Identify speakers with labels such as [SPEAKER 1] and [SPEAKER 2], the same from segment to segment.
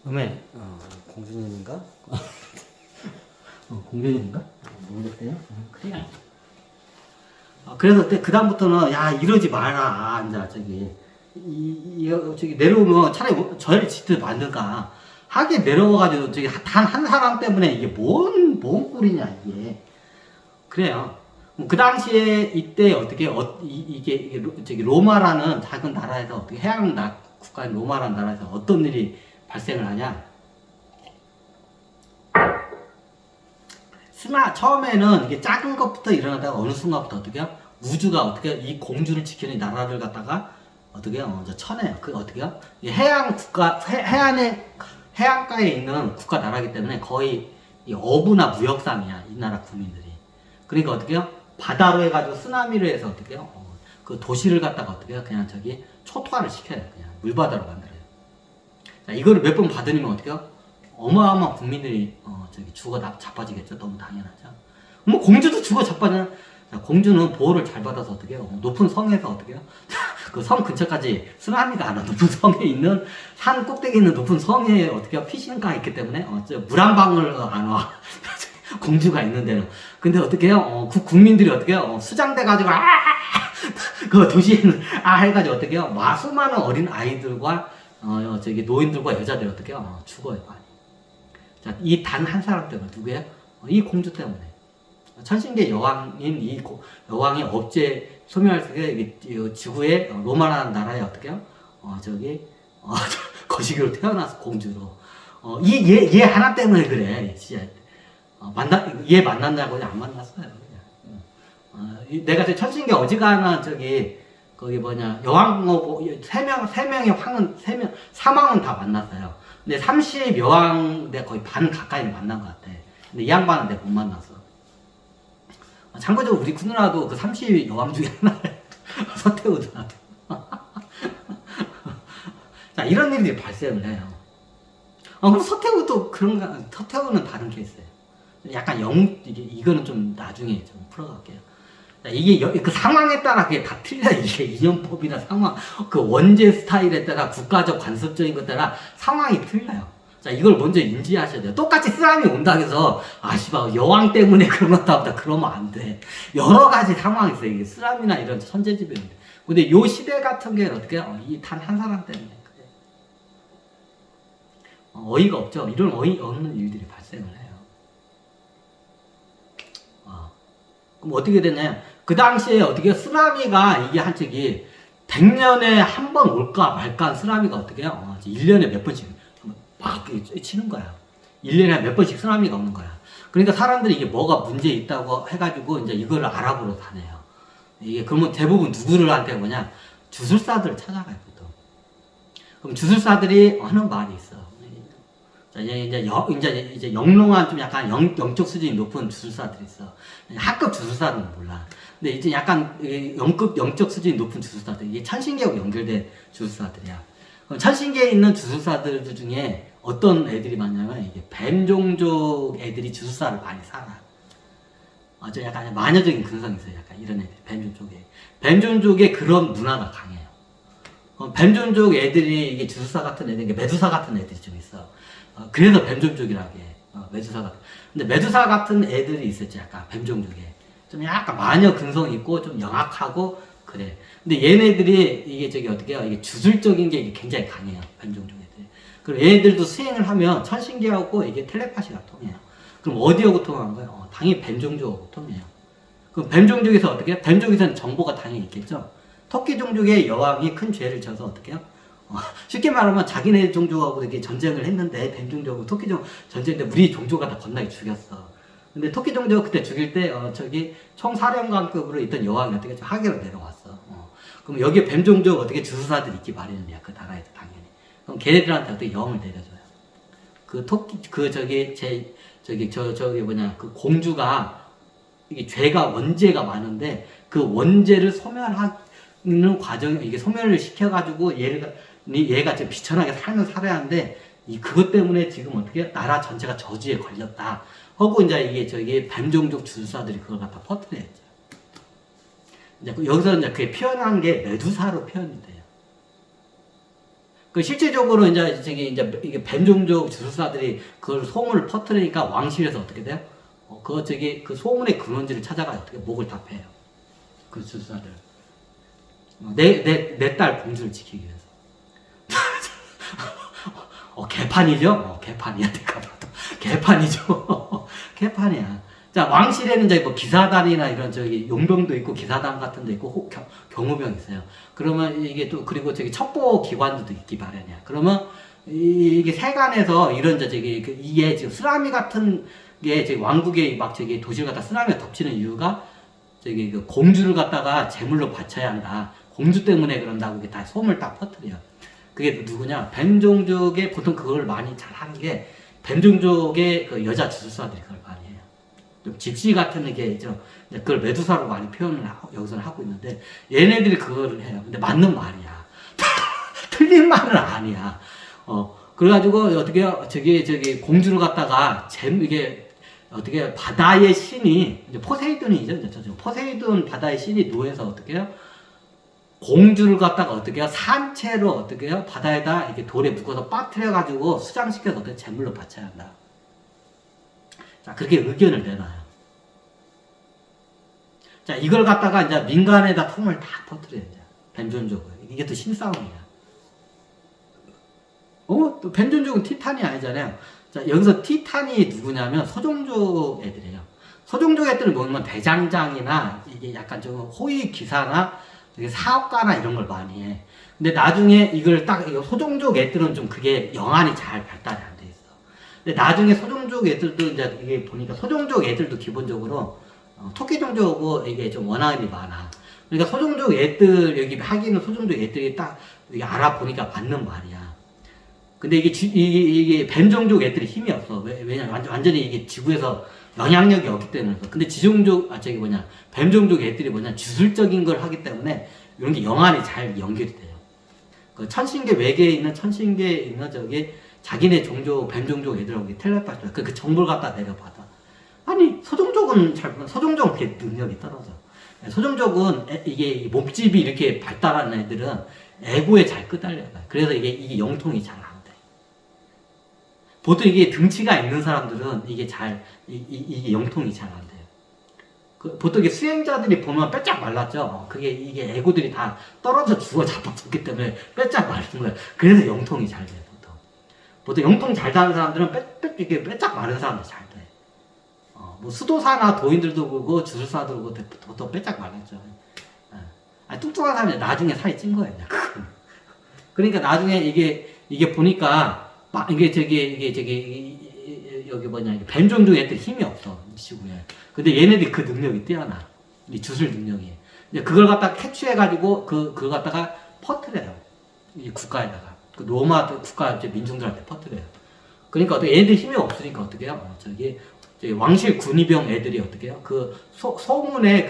[SPEAKER 1] 음에 공주님인가? 공주님인가? 모르겠어요. 그래. 그래서 그 다음부터는 야 이러지 마라. 이제 저기 내려오면 차라리 저를 짓듯 만들까. 하게 내려와가지고 저기 단 한 사람 때문에 이게 뭔 꼴이냐 이게. 그래요. 그 당시에 이때 어떻게 이게 저기 로마라는 작은 나라에서 어떻게 해양 국가인 로마라는 나라에서 어떤 일이 발생을 하냐. 처음에는 이게 작은 것부터 일어나다가 어느 순간부터 어떻게요? 우주가 어떻게 이 공주를 지키는 나라를 갖다가 어떻게요? 쳐내요. 그 어떻게요? 해양 국가 해안가에 있는 국가 나라기 때문에 거의 이 어부나 무역상이야 이 나라 국민들이. 그러니까 어떻게요? 바다로 해가지고 쓰나미로 해서 어떻게요? 그 도시를 갖다가 어떻게요? 그냥 저기 초토화를 시켜요. 그냥 물바다로 만들어요. 자, 이거를 몇 번 받으면 어떻게요? 어마어마한 국민들이 저기 죽어 자빠지겠죠. 너무 당연하죠. 뭐 공주도 죽어 자빠져. 공주는 보호를 잘 받아서 어떻게 해요? 높은 성에서 어떻게 해요? 그 성 근처까지 쓰나미가 안 와. 높은 성에 있는 산 꼭대기에 있는 높은 성에 어떻게 해요? 피신가 있기 때문에 물 한 방울 안 와. 공주가 있는 데는. 근데 어떻게 해요? 국민들이 어떻게 해요? 수장돼 가지고 그 도시에는 해가지고 어떻게 해요? 수많은 어린 아이들과 저기 노인들과 여자들이 어떻게 해요? 죽어요. 자, 이 단 한 사람 때문에. 누구예요? 이 공주 때문에. 천신계 여왕인 이 여왕의 업체 소멸할 때 지구의 로마라는 나라에 어떻게 해요? 거시기로 태어나서 공주로. 얘 하나 때문에 그래. 진짜. 얘 만났냐고 안 만났어요. 내가 천신계 어지간한 거기 여왕 세 명의 황은 사망은 다 만났어요. 근데 30 여왕 내가 거의 반 가까이 만난 것 같아. 근데 이 양반은 내가 못 만났어. 참고적으로 우리 큰누나도 그 30 여왕 중에 하나예요. 서태후잖아. 자, 이런 일들이 발생을 해요. 그럼 서태후도 그런가? 서태후는 다른 케이스예요. 약간 이거는 좀 나중에 좀 풀어갈게요. 자, 이게 그 상황에 따라 그게 다 틀려요. 이게 인연법이나 상황, 그 원제 스타일에 따라 국가적 관습적인 것 따라 상황이 틀려요. 자, 이걸 먼저 인지하셔야 돼요. 똑같이 쓰나미 온다 해서 씨발 여왕 때문에 그런 것다 보다 그러면 안 돼. 여러 가지 상황이 있어요. 이게 쓰나미나 이런 천재지변인데. 근데 요 시대 같은 경우는 어떻게 이 단 한 사람 때문에 그래. 어이가 없죠. 이런 어이 없는 일들이 발생을 해요. 그럼 어떻게 되냐면 그 당시에 어떻게 쓰나미가 이게 한 적이 100년에 한 번 올까 말까 한 쓰나미가 어떻게 해요? 1년에 몇 번씩 막 치는 거야. 1년에 몇 번씩 쓰나미가 오는 거야. 그러니까 사람들이 이게 뭐가 문제 있다고 해가지고 이제 이거를 알아보러 다녀요. 이게 그러면 대부분 누구를 한테 뭐냐? 주술사들을 찾아가요, 보통. 그럼 주술사들이 하는 말이 있어. 자, 이제 영롱한 좀 약간 영적 수준이 높은 주술사들이 있어. 학급 주술사는 몰라. 근데 이제 약간 영적 수준이 높은 주술사들, 이게 천신계하고 연결된 주술사들이야. 그럼 천신계에 있는 주술사들 중에 어떤 애들이 많냐면 이게 뱀종족 애들이 주술사를 많이 살아. 저 약간 마녀적인 근성이 있어요. 약간 이런 애들, 뱀종족에. 뱀종족에 그런 문화가 강해요. 뱀종족 애들이 이게 주술사 같은 애들, 이게 메두사 같은 애들이 좀 있어. 그래서 뱀종족이라고 해. 메두사 같은. 근데 메두사 같은 애들이 있었지, 약간 뱀종족에. 좀 약간 마녀 근성이 있고 좀 영악하고 그래. 근데 얘네들이 이게 어떻게 해요? 이게 주술적인 게 굉장히 강해요. 뱀종족 애들. 그리고 얘네들도 수행을 하면 천신계하고 이게 텔레파시가 통해요. 그럼 어디하고 통하는 거예요? 당연히 뱀종족하고 통해요. 그럼 뱀종족에서 어떻게 해요? 뱀종족에서는 정보가 당연히 있겠죠. 토끼 종족의 여왕이 큰 죄를 져서 어떻게 해요? 쉽게 말하면 자기네 종족하고 이렇게 전쟁을 했는데 뱀 종족하고 토끼 종 전쟁인데 우리 종족가 다 겁나게 죽였어. 근데 토끼 종족 그때 죽일 때 총사령관급으로 있던 여왕이 어떻게 하계로 내려왔어. 그럼 여기에 뱀 종족 어떻게 주술사들이 있기 마련이야. 그 나라에도 당연히. 그럼 걔네들한테 어떻게 영을 내려줘요. 그 토끼 그 공주가 이게 죄가 원죄가 많은데 그 원죄를 소멸하는 과정 이게 소멸을 시켜가지고 얘가 지금 비천하게 살아야 하는데 그것 때문에 지금 어떻게 나라 전체가 저주에 걸렸다. 하고 이제 이게 뱀종족 주술사들이 그걸 갖다 퍼뜨려야죠. 이제 여기서 이제 그게 표현한 게 메두사로 표현이 돼요. 그 실제적으로 이제 저기 이제 이게 뱀종족 주술사들이 그걸 소문을 퍼뜨리니까 왕실에서 어떻게 돼요? 그 저기 그 소문의 근원지를 찾아가요. 어떻게 목을 다 패요. 그 주술사들. 내 딸 공주를 지키기 위해서. 개판이죠? 개판이야, 내가 봐도. 개판이죠? 개판이야. 자, 왕실에는 이제 뭐 기사단이나 이런 저기 용병도 있고 기사단 같은 데 있고 경호병 있어요. 그러면 이게 또, 그리고 저기 첩보 기관도 있기 마련이야. 그러면 이게 세간에서 이런 저기, 이게 지금 쓰나미 같은 게 저기 왕국의 막 저기 도시를 갖다 쓰나미가 덮치는 이유가 저기 그 공주를 갖다가 제물로 바쳐야 한다. 공주 때문에 그런다고 이게 다 소문을 딱 퍼뜨려. 그게 누구냐? 뱀종족에 보통 그걸 많이 잘 하는 게 뱀종족의 그 여자 주술사들이 그걸 많이 해요. 좀 집시 같은 게 좀 그걸 메두사로 많이 표현을 여기서는 하고 있는데 얘네들이 그거를 해요. 근데 맞는 말이야. 틀린 말은 아니야. 그래가지고 어떻게 저기 공주를 갖다가 이게 어떻게 바다의 신이 이제 포세이돈이죠. 포세이돈 바다의 신이 노해서 어떻게 해요? 공주를 갖다가 어떻게 해요? 산채로 어떻게 해요? 바다에다 이렇게 돌에 묶어서 빠뜨려가지고 수장시켜서 어떻게 제물로 바쳐야 한다. 자, 그렇게 의견을 내놔요. 자, 이걸 갖다가 이제 민간에다 통을 다 퍼뜨려야 돼요. 뱀종족은. 이게 또 신싸움이야. 또 뱀종족은 티탄이 아니잖아요. 자, 여기서 티탄이 누구냐면 소종족 애들이에요. 소종족 애들은 뭐냐면 대장장이나 이게 약간 좀 호위 기사나 사업가나 이런 걸 많이 해. 근데 나중에 이걸 딱 소종족 애들은 좀 그게 영안이 잘 발달이 안 돼 있어. 근데 나중에 소종족 애들도 이제 이게 보니까 소종족 애들도 기본적으로 토끼종족하고 이게 좀 원한이 많아. 그러니까 소종족 애들 여기 하기는 소종족 애들이 딱 알아보니까 맞는 말이야. 근데 이게 뱀종족 애들이 힘이 없어. 왜냐면 완전히 이게 지구에서 영향력이 없기 때문에. 근데 뱀종족 애들이 주술적인 걸 하기 때문에 이런 게 영안이 잘 연결이 돼요. 그 천신계 외계에 있는 천신계에 있는 자기네 뱀종족 애들하고 텔레파시로 그 정보를 갖다 내려받아. 아니, 소종족은 소종족은 그렇게 능력이 떨어져. 소종족은 이게 몸집이 이렇게 발달한 애들은 에고에 잘 끄달려요. 그래서 이게 영통이 잘 안 돼. 보통 이게 등치가 있는 사람들은 이게 이게 영통이 잘 안 돼요. 보통 이게 수행자들이 보면 빼짝 말랐죠. 이게 에고들이 다 떨어져 죽어 잡아줬기 때문에 빼짝 마른 거예요. 그래서 영통이 잘 돼요, 보통 영통 잘 다는 사람들은 이렇게 빼짝 마른 사람들 잘 돼. 뭐 수도사나 도인들도 그렇고 주술사도 그렇고 보통 빼짝 말랐죠. 뚱뚱한 사람이 나중에 살이 찐 거예요. 그러니까 나중에 이게 보니까 여기 뱀종족 애들 힘이 없어 지구에. 근데 얘네들이 그 능력이 뛰어나. 이 주술 능력이. 그걸 갖다가 캐치해가지고 그걸 갖다가 퍼뜨려요. 이 국가에다가 그 로마 국가 민중들한테 퍼뜨려요. 그러니까 어떻게 얘네들 힘이 없으니까 어떻게 해요? 왕실 군의병 애들이 어떻게 해요? 그 소문에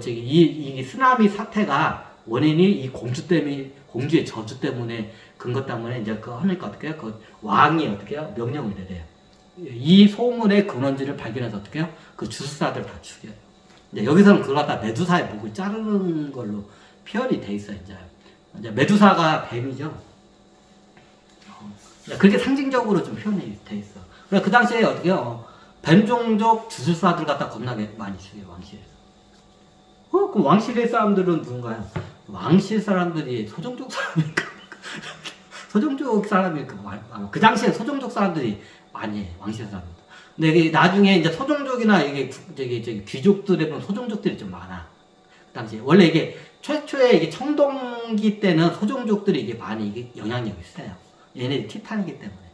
[SPEAKER 1] 이 쓰나미 사태가 원인이 이 공주의 저주 때문에 근거 때문에 이제 하니까 어떻게 해요? 그 왕이 어떻게 해요? 명령을 내려요. 이 소문의 근원지를 발견해서 어떻게 해요? 그 주술사들 다 죽여요. 이제 여기서는 그걸 갖다 메두사의 목을 자르는 걸로 표현이 돼 있어요. 이제 메두사가 뱀이죠. 그렇게 상징적으로 좀 표현이 돼 있어. 그래 그 당시에 어떻게 해요? 뱀종족 주술사들 갖다 겁나게 많이 죽여요, 왕실에서. 그럼 왕실의 사람들은 누군가요? 왕실 사람들이 소종족 사람일까? 소종족 사람일까? 그 당시에 소종족 사람들이 많이 해, 왕실 사람들. 근데 이게 나중에 이제 소종족이나 이게 귀족들에 보면 소종족들이 좀 많아. 그 당시에. 원래 이게 최초에 이게 청동기 때는 소종족들이 이게 많이 이게 영향력이 있어요. 얘네들이 티탄이기 때문에.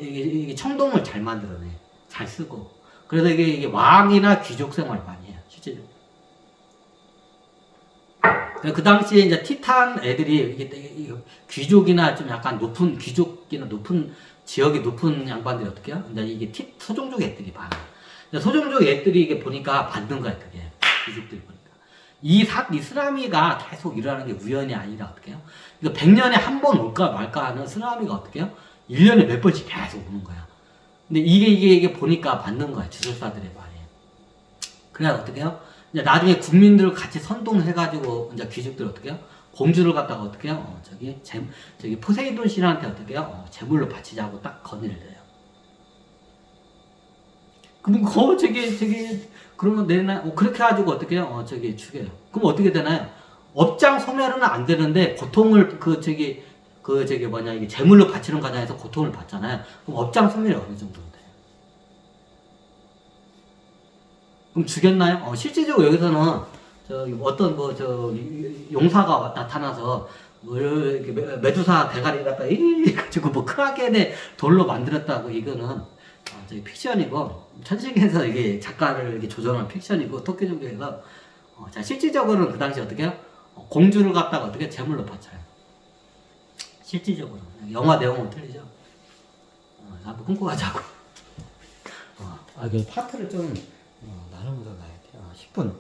[SPEAKER 1] 이게 청동을 잘 만들어내. 잘 쓰고. 그래서 이게 왕이나 귀족 생활을 많이 해요, 실제로. 그 당시에 이제 티탄 애들이 이게 귀족이나 좀 약간 높은 귀족이나 높은 지역이 높은 양반들이 어떻게 해요? 이제 이게 소종족 애들이 많아. 소종족 애들이 이게 보니까 받는 거야, 그게. 귀족들이 보니까. 이 쓰나미가 계속 일어나는 게 우연이 아니라 어떻게 해요? 그러니까 100년에 한 번 올까 말까 하는 쓰나미가 어떻게 해요? 1년에 몇 번씩 계속 오는 거야. 근데 이게 보니까 받는 거야, 주술사들의 말이. 그래야 어떻게 해요? 이제 나중에 국민들을 같이 선동해가지고, 이제 귀족들 어떻게 해요? 공주를 갖다가 어떻게 해요? 저기 포세이돈 신한테 어떻게 해요? 제물로 바치자고 딱 건의를 해요. 그럼 그러면 그렇게 가지고 어떻게 해요? 죽여요. 그럼 어떻게 되나요? 업장 소멸은 안 되는데 고통을 이게 제물로 바치는 과정에서 고통을 받잖아요. 그럼 업장 소멸이 어느 정도 돼요? 그럼 죽였나요? 실질적으로 여기서는 어떤 용사가 나타나서 이렇게 메두사 대가리 갖다 가지고 크라겐의 돌로 만들었다고 이거는 픽션이고 천식에서 이게 작가를 이렇게 조정한 픽션이고 토끼종교에서 자 실질적으로는 그 당시 어떻게 해요? 공주를 갖다가 어떻게 제물로 바쳐요. 실질적으로 영화 내용은 틀리죠. 한번 끊고 가자고. 그 파트를 좀 나누면서 가야 돼요. 10분.